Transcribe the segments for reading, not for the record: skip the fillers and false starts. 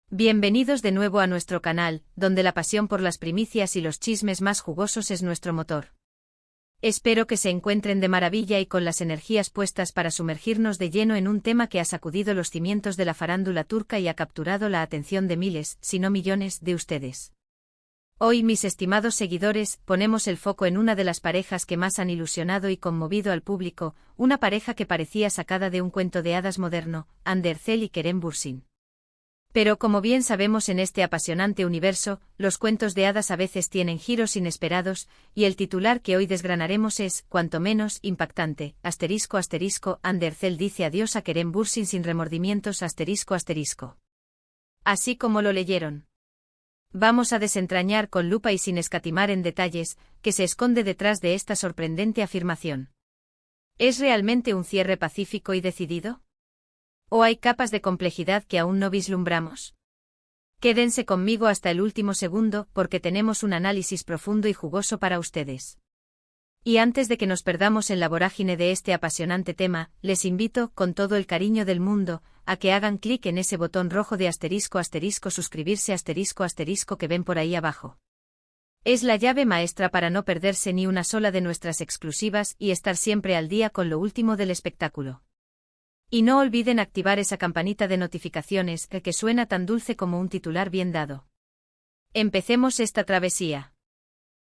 Bienvenidos de nuevo a nuestro canal, donde la pasión por las primicias y los chismes más jugosos es nuestro motor. Espero que se encuentren de maravilla y con las energías puestas para sumergirnos de lleno en un tema que ha sacudido los cimientos de la farándula turca y ha capturado la atención de miles, si no millones, de ustedes. Hoy, mis estimados seguidores, ponemos el foco en una de las parejas que más han ilusionado y conmovido al público, una pareja que parecía sacada de un cuento de hadas moderno, Hande Erçel y Kerem Bürsin. Pero como bien sabemos en este apasionante universo, los cuentos de hadas a veces tienen giros inesperados, y el titular que hoy desgranaremos es, cuanto menos, impactante, ***, Hande Erçel dice adiós a Kerem Bürsin sin remordimientos, ***. Así como lo leyeron. Vamos a desentrañar con lupa y sin escatimar en detalles, qué se esconde detrás de esta sorprendente afirmación. ¿Es realmente un cierre pacífico y decidido? ¿O hay capas de complejidad que aún no vislumbramos? Quédense conmigo hasta el último segundo, porque tenemos un análisis profundo y jugoso para ustedes. Y antes de que nos perdamos en la vorágine de este apasionante tema, les invito, con todo el cariño del mundo, a que hagan clic en ese botón rojo de ***, suscribirse *** que ven por ahí abajo. Es la llave maestra para no perderse ni una sola de nuestras exclusivas y estar siempre al día con lo último del espectáculo. Y no olviden activar esa campanita de notificaciones que suena tan dulce como un titular bien dado. Empecemos esta travesía.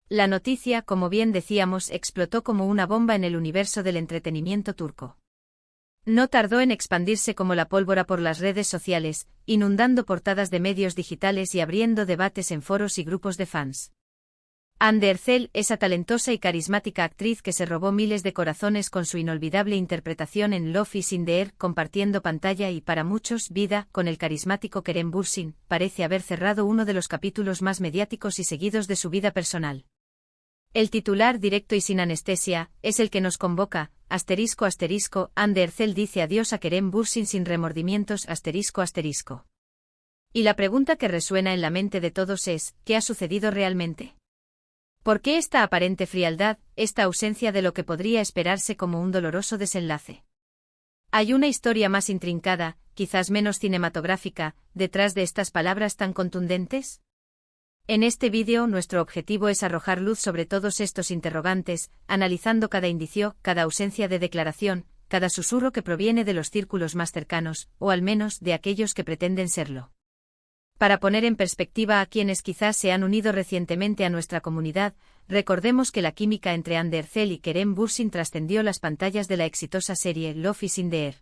La noticia, como bien decíamos, explotó como una bomba en el universo del entretenimiento turco. No tardó en expandirse como la pólvora por las redes sociales, inundando portadas de medios digitales y abriendo debates en foros y grupos de fans. Hande Erçel, esa talentosa y carismática actriz que se robó miles de corazones con su inolvidable interpretación en Love is in the Air, compartiendo pantalla y, para muchos, vida, con el carismático Kerem Bürsin, parece haber cerrado uno de los capítulos más mediáticos y seguidos de su vida personal. El titular, directo y sin anestesia, es el que nos convoca, ***, Hande Erçel dice adiós a Kerem Bürsin sin remordimientos, ***. Y la pregunta que resuena en la mente de todos es, ¿qué ha sucedido realmente? ¿Por qué esta aparente frialdad, esta ausencia de lo que podría esperarse como un doloroso desenlace? ¿Hay una historia más intrincada, quizás menos cinematográfica, detrás de estas palabras tan contundentes? En este vídeo nuestro objetivo es arrojar luz sobre todos estos interrogantes, analizando cada indicio, cada ausencia de declaración, cada susurro que proviene de los círculos más cercanos, o al menos de aquellos que pretenden serlo. Para poner en perspectiva a quienes quizás se han unido recientemente a nuestra comunidad, recordemos que la química entre Hande Erçel y Kerem Bürsin trascendió las pantallas de la exitosa serie Love is in the Air.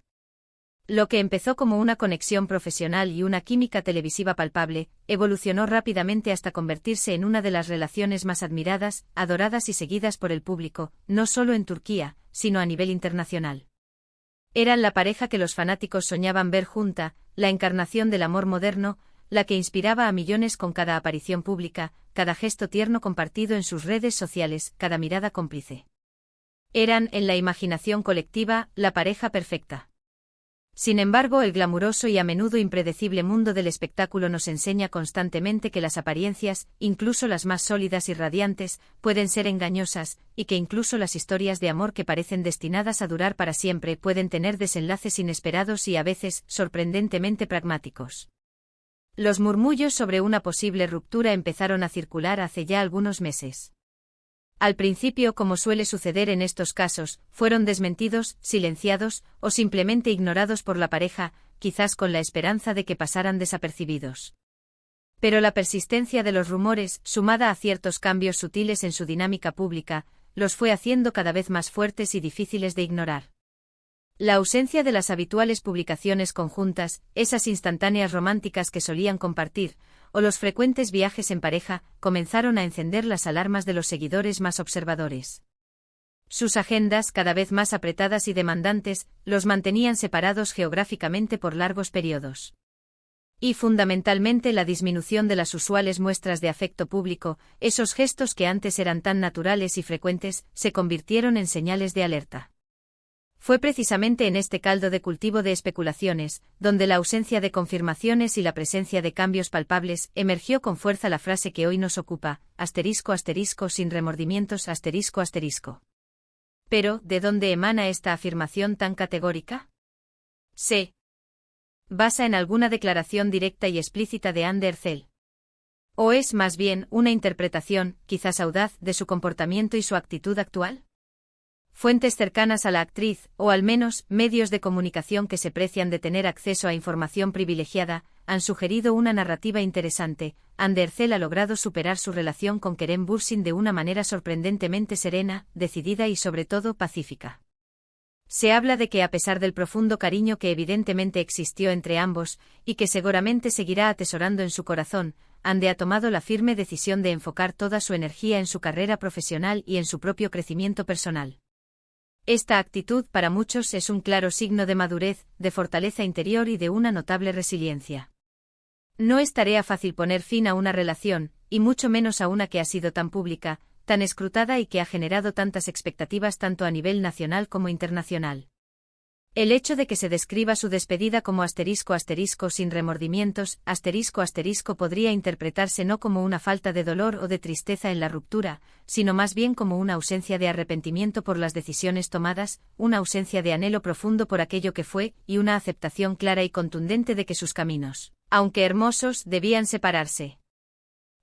Lo que empezó como una conexión profesional y una química televisiva palpable, evolucionó rápidamente hasta convertirse en una de las relaciones más admiradas, adoradas y seguidas por el público, no solo en Turquía, sino a nivel internacional. Eran la pareja que los fanáticos soñaban ver junta, la encarnación del amor moderno, la que inspiraba a millones con cada aparición pública, cada gesto tierno compartido en sus redes sociales, cada mirada cómplice. Eran, en la imaginación colectiva, la pareja perfecta. Sin embargo, el glamuroso y a menudo impredecible mundo del espectáculo nos enseña constantemente que las apariencias, incluso las más sólidas y radiantes, pueden ser engañosas, y que incluso las historias de amor que parecen destinadas a durar para siempre pueden tener desenlaces inesperados y a veces, sorprendentemente pragmáticos. Los murmullos sobre una posible ruptura empezaron a circular hace ya algunos meses. Al principio, como suele suceder en estos casos, fueron desmentidos, silenciados, o simplemente ignorados por la pareja, quizás con la esperanza de que pasaran desapercibidos. Pero la persistencia de los rumores, sumada a ciertos cambios sutiles en su dinámica pública, los fue haciendo cada vez más fuertes y difíciles de ignorar. La ausencia de las habituales publicaciones conjuntas, esas instantáneas románticas que solían compartir, o los frecuentes viajes en pareja, comenzaron a encender las alarmas de los seguidores más observadores. Sus agendas, cada vez más apretadas y demandantes, los mantenían separados geográficamente por largos periodos. Y fundamentalmente la disminución de las usuales muestras de afecto público, esos gestos que antes eran tan naturales y frecuentes, se convirtieron en señales de alerta. Fue precisamente en este caldo de cultivo de especulaciones, donde la ausencia de confirmaciones y la presencia de cambios palpables, emergió con fuerza la frase que hoy nos ocupa, ***, sin remordimientos, ***. Pero, ¿de dónde emana esta afirmación tan categórica? basa en alguna declaración directa y explícita de Anne Ercel. ¿O es más bien una interpretación, quizás audaz, de su comportamiento y su actitud actual? Fuentes cercanas a la actriz, o al menos medios de comunicación que se precian de tener acceso a información privilegiada, han sugerido una narrativa interesante. Anne Ercel ha logrado superar su relación con Kerem Bürsin de una manera sorprendentemente serena, decidida y sobre todo pacífica. Se habla de que a pesar del profundo cariño que evidentemente existió entre ambos, y que seguramente seguirá atesorando en su corazón, Anne ha tomado la firme decisión de enfocar toda su energía en su carrera profesional y en su propio crecimiento personal. Esta actitud para muchos es un claro signo de madurez, de fortaleza interior y de una notable resiliencia. No es tarea fácil poner fin a una relación, y mucho menos a una que ha sido tan pública, tan escrutada y que ha generado tantas expectativas tanto a nivel nacional como internacional. El hecho de que se describa su despedida como *** sin remordimientos, *** podría interpretarse no como una falta de dolor o de tristeza en la ruptura, sino más bien como una ausencia de arrepentimiento por las decisiones tomadas, una ausencia de anhelo profundo por aquello que fue, y una aceptación clara y contundente de que sus caminos, aunque hermosos, debían separarse.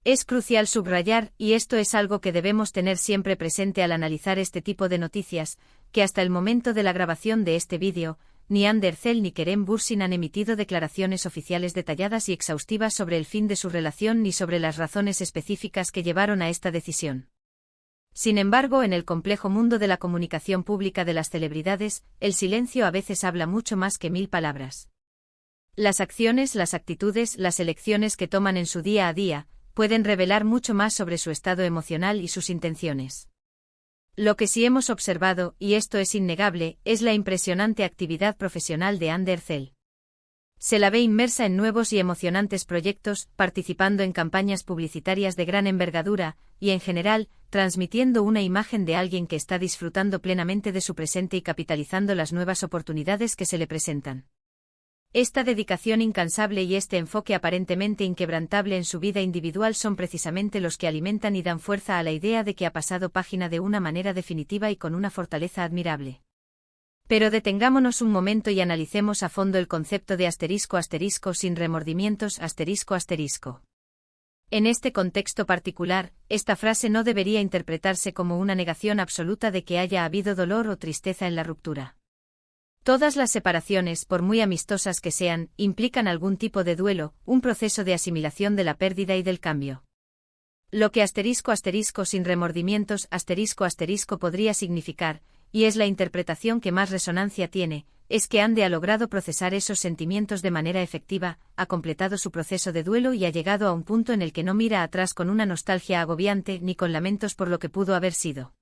Es crucial subrayar, y esto es algo que debemos tener siempre presente al analizar este tipo de noticias, que hasta el momento de la grabación de este vídeo, ni Anne Ercel ni Kerem Bürsin han emitido declaraciones oficiales detalladas y exhaustivas sobre el fin de su relación ni sobre las razones específicas que llevaron a esta decisión. Sin embargo, en el complejo mundo de la comunicación pública de las celebridades, el silencio a veces habla mucho más que 1000 palabras. Las acciones, las actitudes, las elecciones que toman en su día a día, pueden revelar mucho más sobre su estado emocional y sus intenciones. Lo que sí hemos observado, y esto es innegable, es la impresionante actividad profesional de Anne Ercel. Se la ve inmersa en nuevos y emocionantes proyectos, participando en campañas publicitarias de gran envergadura, y en general, transmitiendo una imagen de alguien que está disfrutando plenamente de su presente y capitalizando las nuevas oportunidades que se le presentan. Esta dedicación incansable y este enfoque aparentemente inquebrantable en su vida individual son precisamente los que alimentan y dan fuerza a la idea de que ha pasado página de una manera definitiva y con una fortaleza admirable. Pero detengámonos un momento y analicemos a fondo el concepto de *** sin remordimientos ***. En este contexto particular, esta frase no debería interpretarse como una negación absoluta de que haya habido dolor o tristeza en la ruptura. Todas las separaciones, por muy amistosas que sean, implican algún tipo de duelo, un proceso de asimilación de la pérdida y del cambio. Lo que *** sin remordimientos *** podría significar, y es la interpretación que más resonancia tiene, es que Anne ha logrado procesar esos sentimientos de manera efectiva, ha completado su proceso de duelo y ha llegado a un punto en el que no mira atrás con una nostalgia agobiante ni con lamentos por lo que pudo haber sido.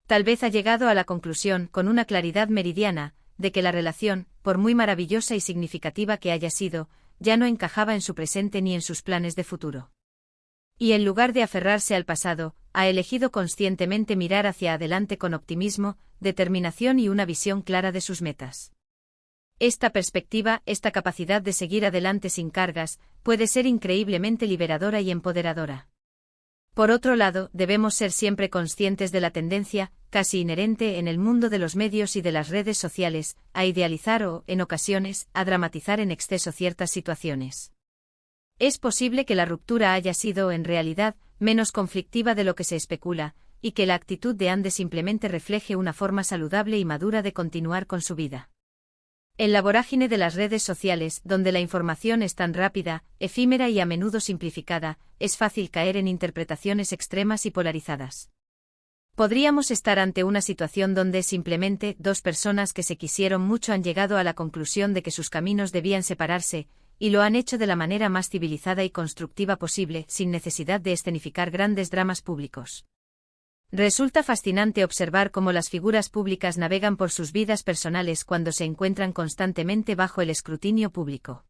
Tal vez ha llegado a la conclusión, con una claridad meridiana, de que la relación, por muy maravillosa y significativa que haya sido, ya no encajaba en su presente ni en sus planes de futuro. Y en lugar de aferrarse al pasado, ha elegido conscientemente mirar hacia adelante con optimismo, determinación y una visión clara de sus metas. Esta perspectiva, esta capacidad de seguir adelante sin cargas, puede ser increíblemente liberadora y empoderadora. Por otro lado, debemos ser siempre conscientes de la tendencia, casi inherente en el mundo de los medios y de las redes sociales, a idealizar o, en ocasiones, a dramatizar en exceso ciertas situaciones. Es posible que la ruptura haya sido, en realidad, menos conflictiva de lo que se especula, y que la actitud de Anne simplemente refleje una forma saludable y madura de continuar con su vida. En la vorágine de las redes sociales, donde la información es tan rápida, efímera y a menudo simplificada, es fácil caer en interpretaciones extremas y polarizadas. Podríamos estar ante una situación donde simplemente dos personas que se quisieron mucho han llegado a la conclusión de que sus caminos debían separarse, y lo han hecho de la manera más civilizada y constructiva posible, sin necesidad de escenificar grandes dramas públicos. Resulta fascinante observar cómo las figuras públicas navegan por sus vidas personales cuando se encuentran constantemente bajo el escrutinio público.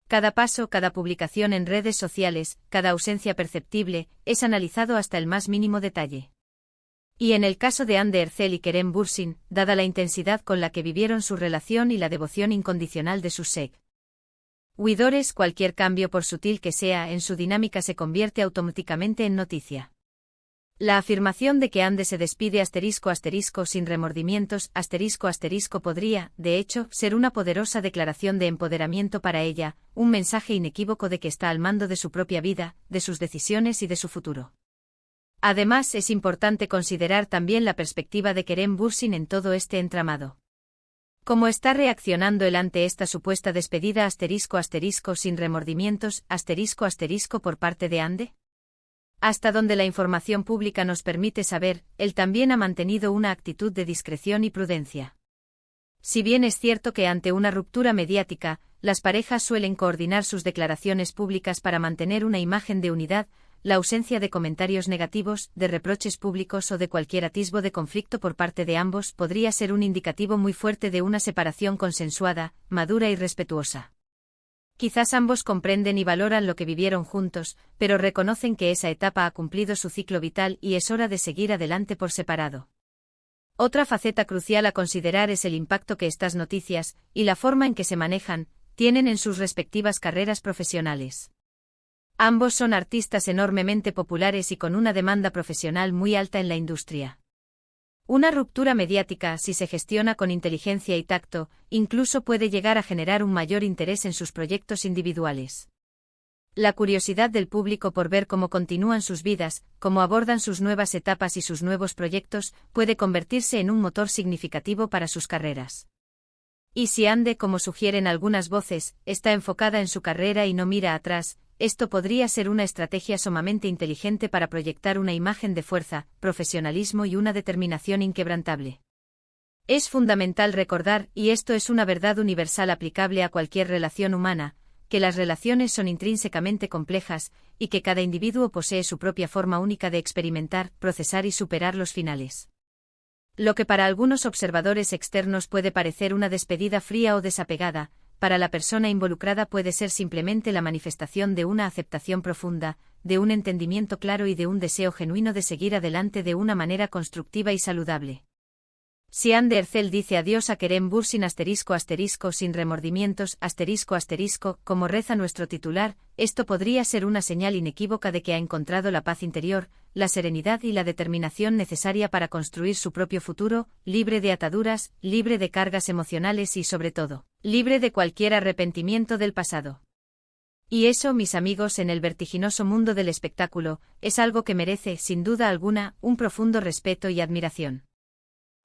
Cada paso, cada publicación en redes sociales, cada ausencia perceptible, es analizado hasta el más mínimo detalle. Y en el caso de Anne Ercel y Kerem Bürsin, dada la intensidad con la que vivieron su relación y la devoción incondicional de sus seguidores, cualquier cambio por sutil que sea en su dinámica se convierte automáticamente en noticia. La afirmación de que Ande se despide sin remordimientos podría, de hecho, ser una poderosa declaración de empoderamiento para ella, un mensaje inequívoco de que está al mando de su propia vida, de sus decisiones y de su futuro. Además, es importante considerar también la perspectiva de Kerem Bürsin en todo este entramado. ¿Cómo está reaccionando él ante esta supuesta despedida sin remordimientos por parte de Ande? Hasta donde la información pública nos permite saber, él también ha mantenido una actitud de discreción y prudencia. Si bien es cierto que ante una ruptura mediática, las parejas suelen coordinar sus declaraciones públicas para mantener una imagen de unidad, la ausencia de comentarios negativos, de reproches públicos o de cualquier atisbo de conflicto por parte de ambos podría ser un indicativo muy fuerte de una separación consensuada, madura y respetuosa. Quizás ambos comprenden y valoran lo que vivieron juntos, pero reconocen que esa etapa ha cumplido su ciclo vital y es hora de seguir adelante por separado. Otra faceta crucial a considerar es el impacto que estas noticias, y la forma en que se manejan, tienen en sus respectivas carreras profesionales. Ambos son artistas enormemente populares y con una demanda profesional muy alta en la industria. Una ruptura mediática, si se gestiona con inteligencia y tacto, incluso puede llegar a generar un mayor interés en sus proyectos individuales. La curiosidad del público por ver cómo continúan sus vidas, cómo abordan sus nuevas etapas y sus nuevos proyectos, puede convertirse en un motor significativo para sus carreras. Y si Ande, como sugieren algunas voces, está enfocada en su carrera y no mira atrás, esto podría ser una estrategia sumamente inteligente para proyectar una imagen de fuerza, profesionalismo y una determinación inquebrantable. Es fundamental recordar, y esto es una verdad universal aplicable a cualquier relación humana, que las relaciones son intrínsecamente complejas, y que cada individuo posee su propia forma única de experimentar, procesar y superar los finales. Lo que para algunos observadores externos puede parecer una despedida fría o desapegada, para la persona involucrada puede ser simplemente la manifestación de una aceptación profunda, de un entendimiento claro y de un deseo genuino de seguir adelante de una manera constructiva y saludable. Si Ande Erçel dice adiós a Kerem Bürsin sin remordimientos como reza nuestro titular, esto podría ser una señal inequívoca de que ha encontrado la paz interior, la serenidad y la determinación necesaria para construir su propio futuro, libre de ataduras, libre de cargas emocionales y sobre todo, libre de cualquier arrepentimiento del pasado. Y eso, mis amigos, en el vertiginoso mundo del espectáculo, es algo que merece, sin duda alguna, un profundo respeto y admiración.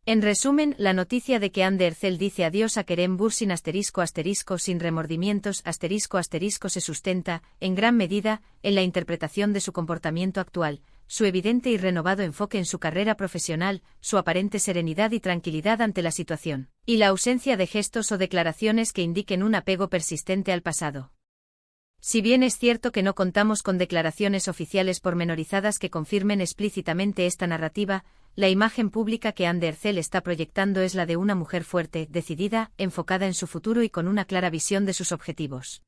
En resumen, la noticia de que Ande Erçel dice adiós a Kerem Bürsin sin remordimientos se sustenta, en gran medida, en la interpretación de su comportamiento actual, su evidente y renovado enfoque en su carrera profesional, su aparente serenidad y tranquilidad ante la situación, y la ausencia de gestos o declaraciones que indiquen un apego persistente al pasado. Si bien es cierto que no contamos con declaraciones oficiales pormenorizadas que confirmen explícitamente esta narrativa, la imagen pública que Ande Erçel está proyectando es la de una mujer fuerte, decidida, enfocada en su futuro y con una clara visión de sus objetivos.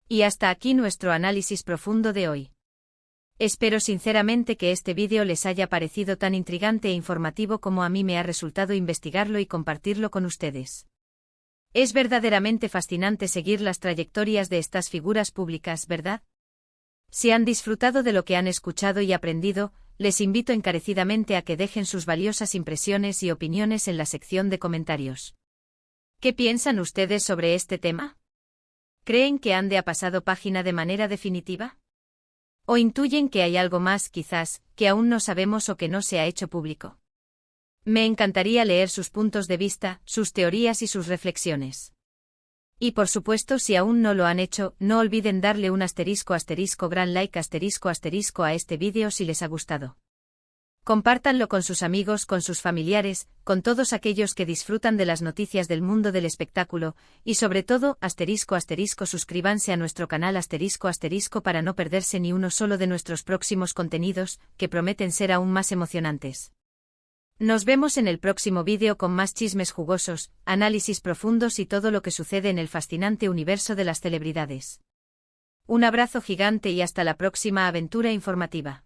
Y hasta aquí nuestro análisis profundo de hoy. Espero sinceramente que este vídeo les haya parecido tan intrigante e informativo como a mí me ha resultado investigarlo y compartirlo con ustedes. Es verdaderamente fascinante seguir las trayectorias de estas figuras públicas, ¿verdad? Si han disfrutado de lo que han escuchado y aprendido, les invito encarecidamente a que dejen sus valiosas impresiones y opiniones en la sección de comentarios. ¿Qué piensan ustedes sobre este tema? ¿Creen que Ande ha pasado página de manera definitiva? ¿O intuyen que hay algo más, quizás, que aún no sabemos o que no se ha hecho público? Me encantaría leer sus puntos de vista, sus teorías y sus reflexiones. Y por supuesto, si aún no lo han hecho, no olviden darle un gran like a este vídeo si les ha gustado. Compártanlo con sus amigos, con sus familiares, con todos aquellos que disfrutan de las noticias del mundo del espectáculo, y sobre todo, suscríbanse a nuestro canal para no perderse ni uno solo de nuestros próximos contenidos, que prometen ser aún más emocionantes. Nos vemos en el próximo vídeo con más chismes jugosos, análisis profundos y todo lo que sucede en el fascinante universo de las celebridades. Un abrazo gigante y hasta la próxima aventura informativa.